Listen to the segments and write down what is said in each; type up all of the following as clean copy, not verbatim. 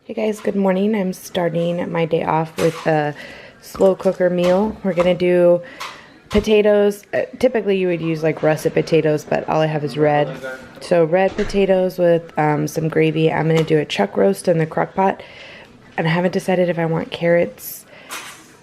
Hey guys, good morning. I'm starting my day off with a slow cooker meal. We're gonna do potatoes. Typically you would use like russet potatoes, but all I have is red. So red potatoes with some gravy. I'm gonna do a chuck roast in the crock pot. And I haven't decided if I want carrots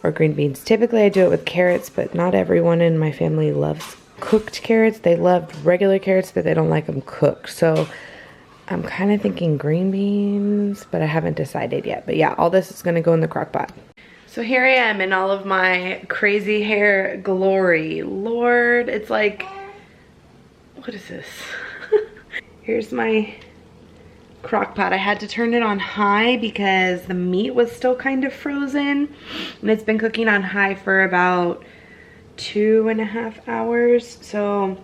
or green beans. Typically I do it with carrots, but not everyone in my family loves cooked carrots. They love regular carrots, but they don't like them cooked. So I'm kind of thinking green beans, but I haven't decided yet. But yeah, all this is going to go in the crock pot. So here I am in all of my crazy hair glory. Lord, it's like, what is this? Here's my crock pot. I had to turn it on high because the meat was still kind of frozen. And it's been cooking on high for about 2.5 hours. So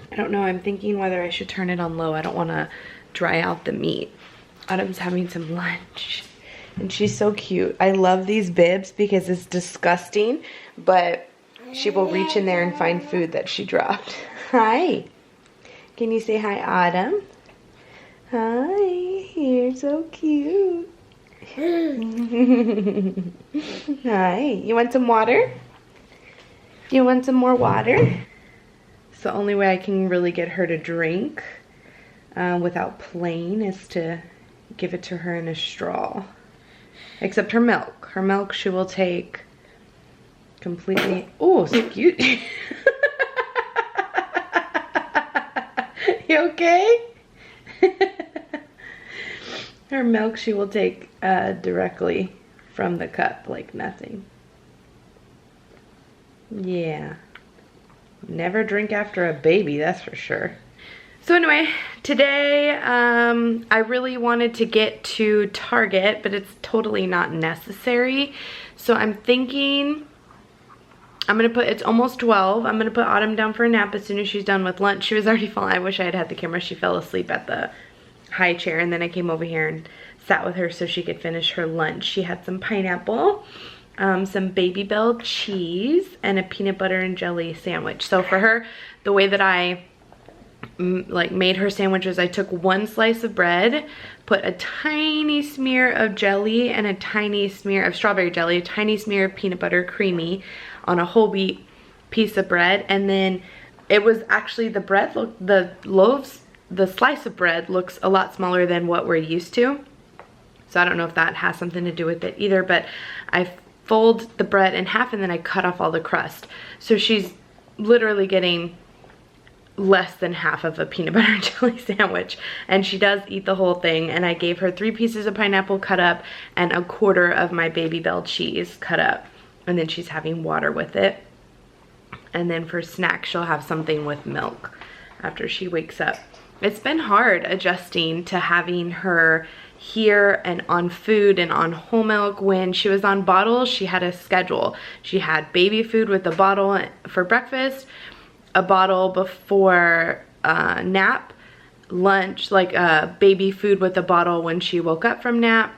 I don't know, I'm thinking whether I should turn it on low. I don't want to dry out the meat. Autumn's having some lunch and she's so cute. I love these bibs because it's disgusting, but she will reach in there and find food that she dropped. Hi. Can you say hi, Autumn? Hi, you're so cute. Hi, you want some water? You want some more water? It's the only way I can really get her to drink without playing is to give it to her in a straw. Except her milk. Her milk she will take completely. Oh, excuse me. You okay? Her milk she will take directly from the cup like nothing. Yeah. Never drink after a baby, that's for sure. So anyway, today I really wanted to get to Target, but it's totally not necessary. So I'm thinking I'm gonna put, it's almost 12. I'm gonna put Autumn down for a nap as soon as she's done with lunch. She was already falling. I wish I had had the camera. She fell asleep at the high chair, and then I came over here and sat with her so she could finish her lunch. She had some pineapple, some Baby Bell cheese, and a peanut butter and jelly sandwich. So for her, the way that I like made her sandwiches, I took one slice of bread, put a tiny smear of jelly and a tiny smear of strawberry jelly, a tiny smear of peanut butter creamy on a whole wheat piece of bread, and then it was actually the bread, the loaves, the slice of bread looks a lot smaller than what we're used to. So I don't know if that has something to do with it either, but I fold the bread in half and then I cut off all the crust. So she's literally getting less than half of a peanut butter and jelly sandwich, and she does eat the whole thing. And I gave her 3 pieces of pineapple cut up and a quarter of my Baby Bell cheese cut up, and then she's having water with it. And then for snacks she'll have something with milk after she wakes up. It's been hard adjusting to having her here and on food and on whole milk. When she was on bottles, she had a schedule. She had baby food with a bottle for breakfast, a bottle before nap, lunch, like baby food with a bottle when she woke up from nap,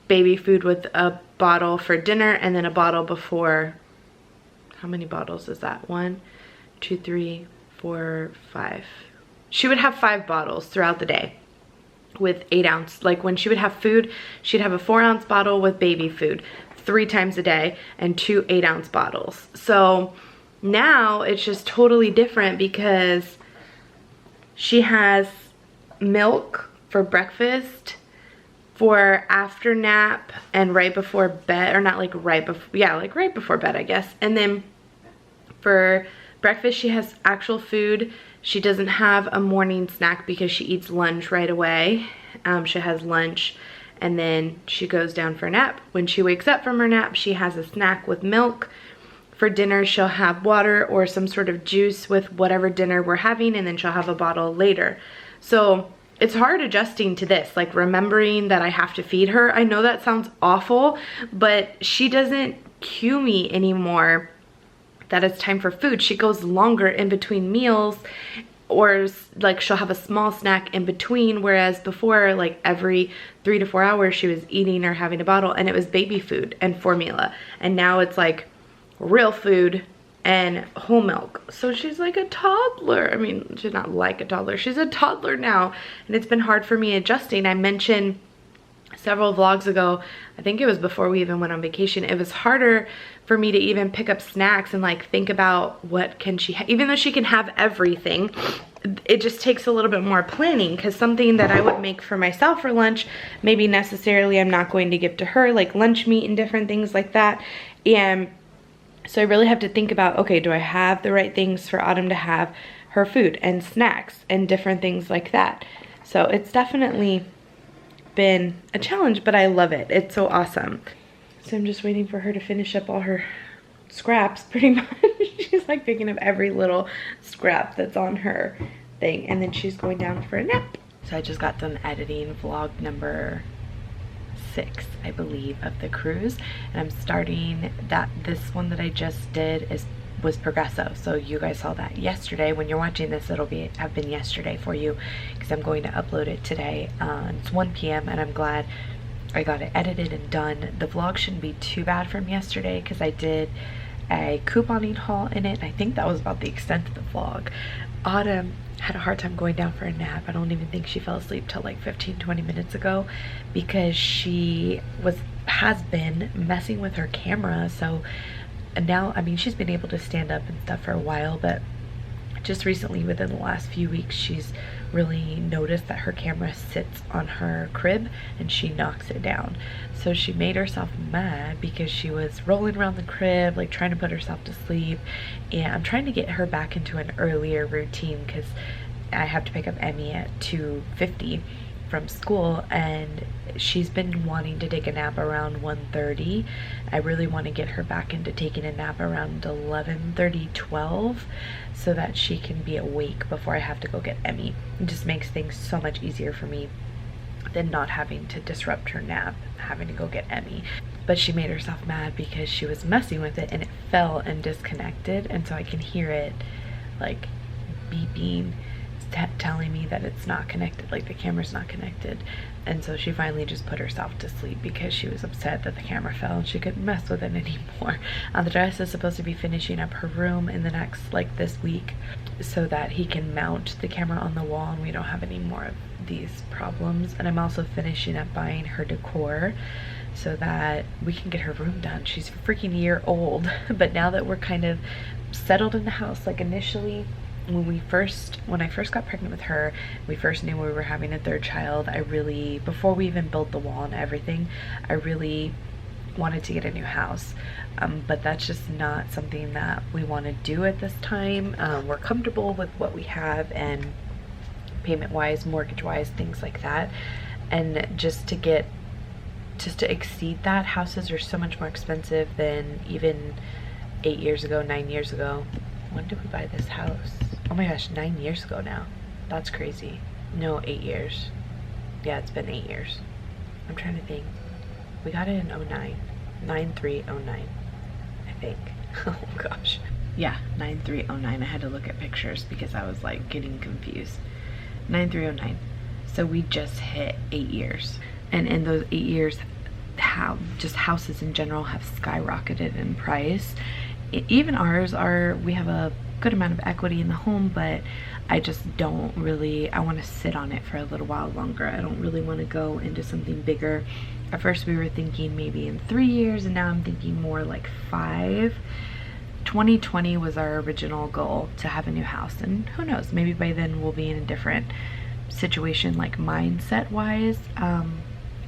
baby food with a bottle for dinner, and then a bottle before. How many bottles is that? 1, 2, 3, 4, 5. She would have 5 bottles throughout the day with 8 ounce. Like when she would have food, she'd have a 4-ounce bottle with baby food 3 times a day and 2 8-ounce bottles. So now it's just totally different because she has milk for breakfast, for after nap, and right before bed, or not like right before, yeah, like right before bed, I guess. And then for breakfast she has actual food. She doesn't have a morning snack because she eats lunch right away. She has lunch and then she goes down for a nap. When she wakes up from her nap, she has a snack with milk. For dinner, she'll have water or some sort of juice with whatever dinner we're having, and then she'll have a bottle later. So it's hard adjusting to this, like remembering that I have to feed her. I know that sounds awful, but she doesn't cue me anymore that it's time for food. She goes longer in between meals, or like she'll have a small snack in between, whereas before, like every 3 to 4 hours she was eating or having a bottle, and it was baby food and formula. And now it's like real food and whole milk. So she's like a toddler. I mean, she's not like a toddler, she's a toddler now, and it's been hard for me adjusting. I mentioned several vlogs ago, I think it was before we even went on vacation, it was harder for me to even pick up snacks and like think about what can she even though she can have everything, it just takes a little bit more planning, because something that I would make for myself for lunch, maybe necessarily I'm not going to give to her, like lunch meat and different things like that. And so I really have to think about, okay, do I have the right things for Autumn to have her food and snacks and different things like that. So it's definitely been a challenge, but I love it. It's so awesome. So I'm just waiting for her to finish up all her scraps, pretty much. She's like picking up every little scrap that's on her thing, and then she's going down for a nap. So I just got done editing vlog number 6, I believe, of the cruise, and I'm starting that. This one that I just did was Progresso, so you guys saw that yesterday. When you're watching this, it'll have been yesterday for you, because I'm going to upload it today. It's 1 p.m. and I'm glad I got it edited and done. The vlog shouldn't be too bad from yesterday, because I did a couponing haul in it. I think that was about the extent of the vlog. Autumn had a hard time going down for a nap. I don't even think she fell asleep till like 15-20 minutes ago, because she has been messing with her camera. So now, I mean, she's been able to stand up and stuff for a while, but just recently, within the last few weeks, she's really noticed that her camera sits on her crib and she knocks it down. So she made herself mad because she was rolling around the crib, like trying to put herself to sleep. And I'm trying to get her back into an earlier routine, because I have to pick up Emmy at 2:50 from school, and she's been wanting to take a nap around 1:30. I really want to get her back into taking a nap around 11:30, 12, so that she can be awake before I have to go get Emmy. It just makes things so much easier for me than not having to disrupt her nap, having to go get Emmy. But she made herself mad because she was messing with it and it fell and disconnected, and so I can hear it like beeping, telling me that it's not connected, like the camera's not connected. And so she finally just put herself to sleep because she was upset that the camera fell and she couldn't mess with it anymore. The dress is supposed to be finishing up her room in the next, like this week, so that he can mount the camera on the wall and we don't have any more of these problems. And I'm also finishing up buying her decor so that we can get her room done. She's a freaking year old, but now that we're kind of settled in the house, like initially when I first got pregnant with her, we first knew we were having a third child, I really, before we even built the wall and everything, I really wanted to get a new house. But that's just not something that we want to do at this time. We're comfortable with what we have, and payment wise, mortgage wise, things like that. And just to exceed that, houses are so much more expensive than even 8 years ago, 9 years ago. When did we buy this house? Oh my gosh, 9 years ago now. That's crazy. No, 8 years. Yeah, it's been 8 years. I'm trying to think. We got it in 09. 9/3/09, I think. Oh gosh. Yeah, 9/3/09. I had to look at pictures because I was like getting confused. 9/3/09. So we just hit 8 years. And in those 8 years, how just houses in general have skyrocketed in price. Even ours are, we have a good amount of equity in the home, but I just don't really, I want to sit on it for a little while longer. I don't really want to go into something bigger. At first we were thinking maybe in 3 years, and now I'm thinking more like 5. 2020 was our original goal, to have a new house, and who knows, maybe by then we'll be in a different situation, like mindset wise.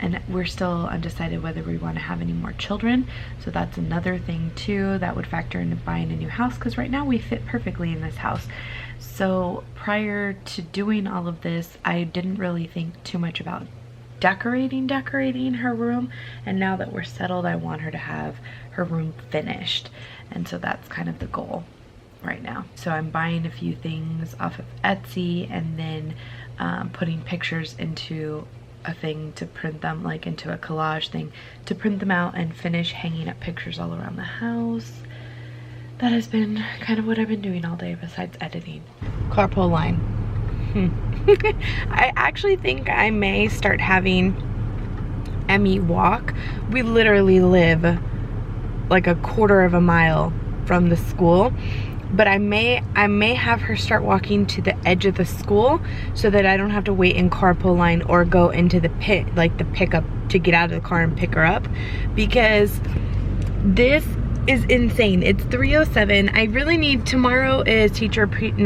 And we're still undecided whether we want to have any more children, so that's another thing too that would factor into buying a new house, because right now we fit perfectly in this house. So prior to doing all of this, I didn't really think too much about decorating her room, and now that we're settled, I want her to have her room finished, and so that's kind of the goal right now. So I'm buying a few things off of Etsy, and then putting pictures into a thing to print them, like into a collage thing to print them out and finish hanging up pictures all around the house. That has been kind of what I've been doing all day besides editing. Carpool line. I actually think I may start having Emmy walk. We literally live like a quarter of a mile from the school, but I may have her start walking to the edge of the school so that I don't have to wait in carpool line or go into the pit, like the pickup, to get out of the car and pick her up, because this is insane. It's 3:07. I really need, tomorrow is teacher parent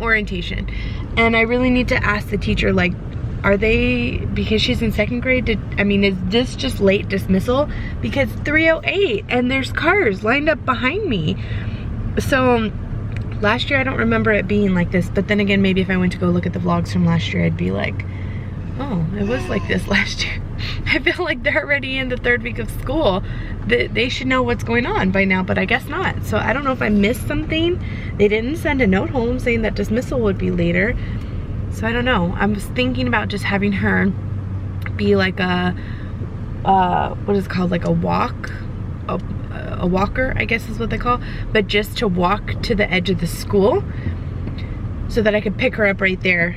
orientation, and I really need to ask the teacher, like, are they, because she's in 2nd grade, is this just late dismissal? Because 3:08 and there's cars lined up behind me. So last year I don't remember it being like this, but then again, maybe if I went to go look at the vlogs from last year, I'd be like, oh, it was like this last year. I feel like they're already in the 3rd week of school. They should know what's going on by now, but I guess not. So I don't know if I missed something. They didn't send a note home saying that dismissal would be later. So I don't know. I was thinking about just having her be like a, what is it called? Like a walk? A walker, I guess is what they call. But just to walk to the edge of the school so that I could pick her up right there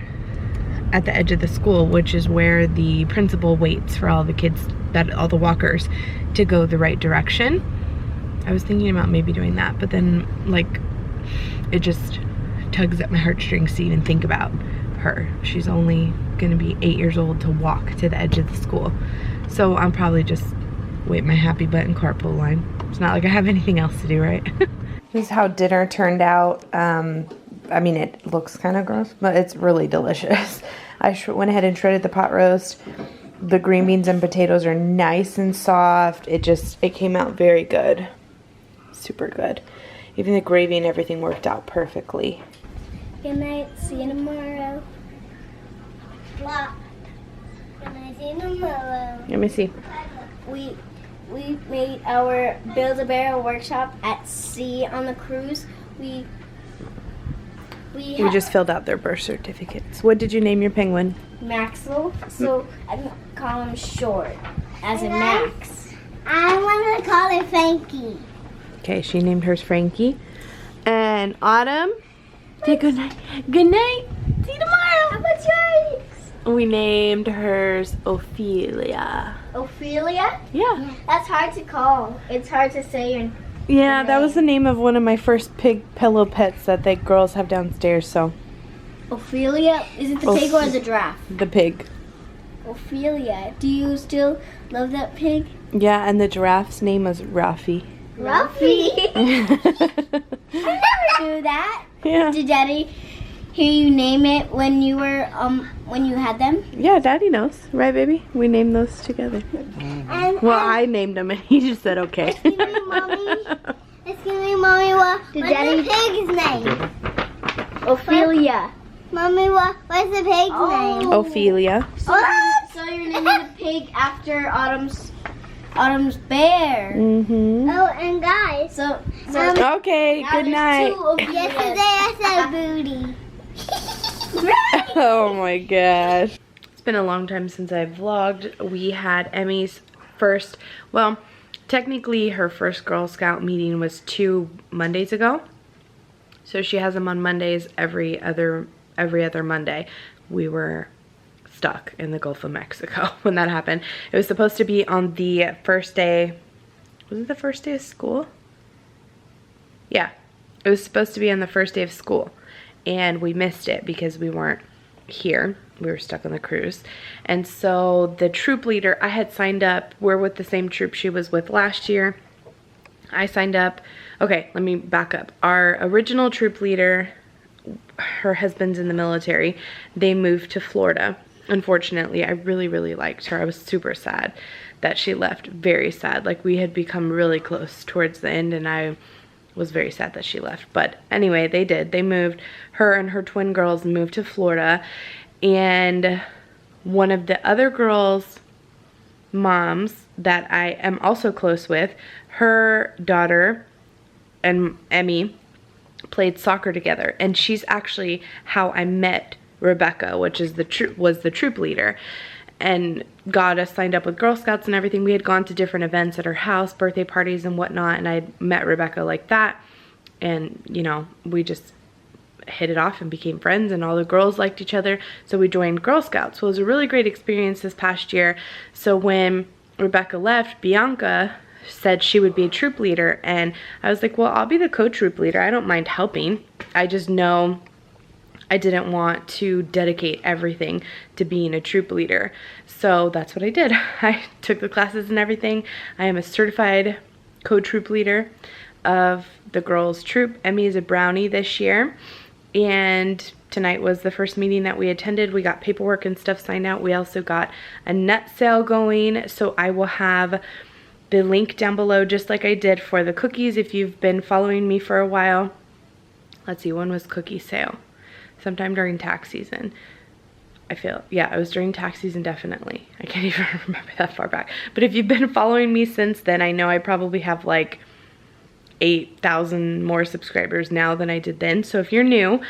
at the edge of the school, which is where the principal waits for all the kids, all the walkers, to go the right direction. I was thinking about maybe doing that, but then like it just tugs at my heartstrings to even think about her. She's only gonna be 8 years old to walk to the edge of the school. So I'm probably just wait my happy butt in carpool line. It's not like I have anything else to do, right? This is how dinner turned out. I mean, it looks kind of gross, but it's really delicious. I went ahead and shredded the pot roast. The green beans and potatoes are nice and soft. It came out very good. Super good. Even the gravy and everything worked out perfectly. Good night. See you tomorrow. Blah. Good night. See you tomorrow. Let me see. We made our Build-A-Bear workshop at sea on the cruise. We just filled out their birth certificates. What did you name your penguin? Maxwell. So I can call him short, as in Max. I want to call it Frankie. Okay, she named hers Frankie. And Autumn, say good night. Good night. See you tomorrow. How about yours? We named hers Ophelia. Ophelia? Yeah. That's hard to call. It's hard to say your Yeah, that was the name of one of my first pig pillow pets that the girls have downstairs, so. Ophelia? Is it the pig or the giraffe? The pig. Ophelia. Do you still love that pig? Yeah, and the giraffe's name was Rafi. Rafi? I never knew that. Yeah. Did Daddy hear you name it when you were when you had them? Yeah, Daddy knows, right, baby? We named those together. Well, I named them, and he just said okay. Excuse me, Mommy. What's the pig's name? Ophelia. Mommy, what's the pig's name? Ophelia. So you're naming the pig after Autumn's bear. Mm-hmm. Oh, and guys. So okay, good night. Yesterday I said booty. Oh my gosh. It's been a long time since I vlogged. We had Emmy's first, well, technically her first Girl Scout meeting was 2 Mondays ago. So she has them on Mondays every other Monday. We were stuck in the Gulf of Mexico when that happened. It was supposed to be on the first day, was it the first day of school? Yeah, it was supposed to be on the first day of school, and we missed it because we weren't here. We were stuck on the cruise. And so the troop leader, I had signed up, we're with the same troop she was with last year. I signed up, okay, let me back up. Our original troop leader, her husband's in the military. They moved to Florida. Unfortunately, I really, really liked her. I was super sad that she left, very sad. Like, we had become really close towards the end, and I was very sad that she left. But anyway, they did. They moved, her and her twin girls moved to Florida, and one of the other girls' moms that I am also close with, her daughter and Emmy played soccer together, and she's actually how I met Rebecca, which is the troop leader, and got us signed up with Girl Scouts and everything. We had gone to different events at her house, birthday parties and whatnot, and I met Rebecca like that, and you know, we just hit it off and became friends, and all the girls liked each other, so we joined Girl Scouts. So it was a really great experience this past year. So when Rebecca left, Bianca, said she would be a troop leader, and I was like, well, I'll be the co-troop leader. I don't mind helping. I just know I didn't want to dedicate everything to being a troop leader. So that's what I did. I took the classes and everything. I am a certified co-troop leader of the girls' troop. Emmy is a brownie this year, and tonight was the first meeting that we attended. We got paperwork and stuff signed out. We also got a nut sale going, so I will have the link down below just like I did for the cookies if you've been following me for a while. Let's see, when was cookie sale? Sometime during tax season. I feel, yeah, it was during tax season, definitely. I can't even remember that far back. But if you've been following me since then, I know I probably have like 8,000 more subscribers now than I did then. So if you're new,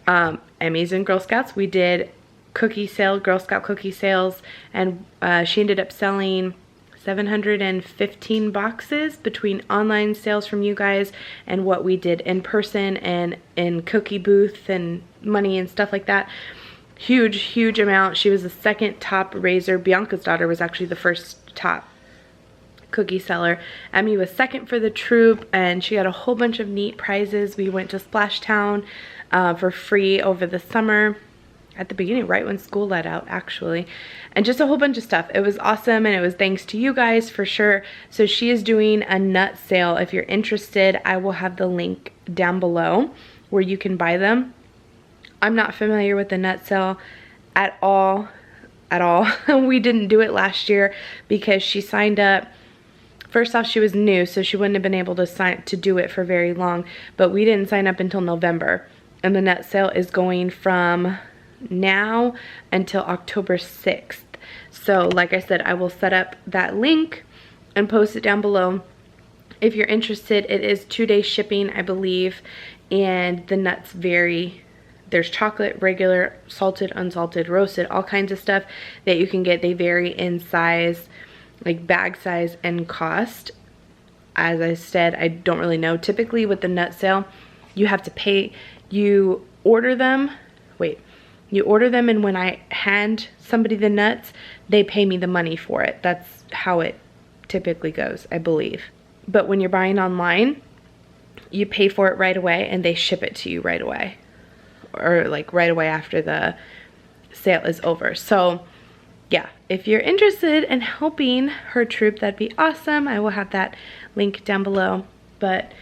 Emmy's and Girl Scouts, we did cookie sale, Girl Scout cookie sales, and she ended up selling 715 boxes between online sales from you guys and what we did in person and in cookie booth and money and stuff like that. Huge amount. She was the second top raiser. Bianca's daughter was actually the first top cookie seller. Emmy was second for the troop, and she got a whole bunch of neat prizes. We went to Splash Town for free over the summer at the beginning, right when school let out actually, and just a whole bunch of stuff. It was awesome, and it was thanks to you guys for sure. So she is doing a nut sale. If you're interested, I will have the link down below where you can buy them. I'm not familiar with the nut sale at all. We didn't do it last year because she signed up. First off, she was new, so she wouldn't have been able to do it for very long, but we didn't sign up until November, and the nut sale is going from now until October 6th. So like I said, I will set up that link and post it down below. If you're interested, it is 2-day shipping, I believe, and the nuts vary. There's chocolate, regular, salted, unsalted, roasted, all kinds of stuff that you can get. They vary in size, like bag size and cost. As I said, I don't really know. Typically with the nut sale, you have to pay. You order them, and when I hand somebody the nuts, they pay me the money for it. That's how it typically goes, I believe. But when you're buying online, you pay for it right away and they ship it to you right away, or like right away after the sale is over. So yeah, if you're interested in helping her troop, that'd be awesome. I will have that link down below. But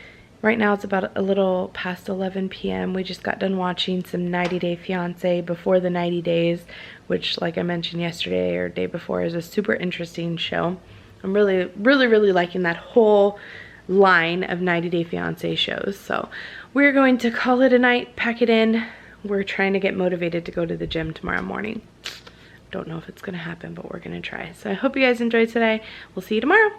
right now it's about a little past 11 p.m. We just got done watching some 90 Day Fiancé before the 90 days, which, like I mentioned yesterday or day before, is a super interesting show. I'm really liking that whole line of 90 Day Fiancé shows. So we're going to call it a night, pack it in. We're trying to get motivated to go to the gym tomorrow morning. Don't know if it's gonna happen, but we're gonna try. So I hope you guys enjoyed today. We'll see you tomorrow.